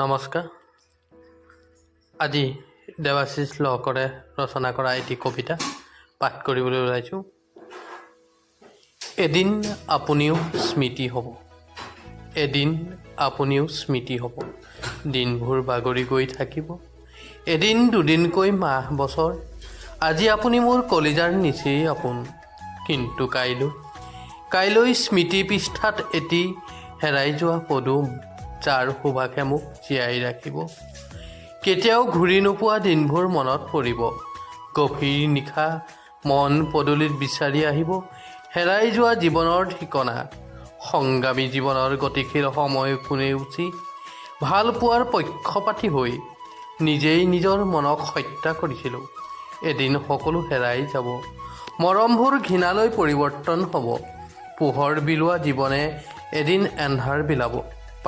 নমস্কাৰ। আজি দেৱাশিষ লহকৰে ৰচনা কৰা এটি কবিতা পাঠ কৰিবলৈ ওলাইছোঁ। এদিন আপুনিও স্মৃতি হ'ব, এদিন আপুনিও স্মৃতি হ'ব, দিনবোৰ বাগৰি গৈ থাকিব, এদিন দুদিনকৈ মাহ বছৰ। আজি আপুনি মোৰ কলিজাৰ নিচেই আপোন, কিন্তু কাইলৈ স্মৃতি পৃষ্ঠাত এটি হেৰাই যোৱা পদুম, যাৰ সুভাষে মোক জীয়াই ৰাখিব। কেতিয়াও ঘূৰি নোপোৱা দিনবোৰ মনত পৰিব, গভীৰ নিশা মন পদূলিত বিচাৰি আহিব, হেৰাই যোৱা জীৱনৰ ঠিকনা, সংগ্ৰামী জীৱনৰ গতিশীল সময় কোনে উচি, ভাল পোৱাৰ পক্ষপাতী হৈ নিজেই নিজৰ মনক হত্যা কৰিছিলোঁ। এদিন সকলো হেৰাই যাব, মৰমবোৰ ঘৃণালৈ পৰিৱৰ্তন হ'ব, পোহৰ বিলোৱা জীৱনে এদিন এন্ধাৰ বিলাব।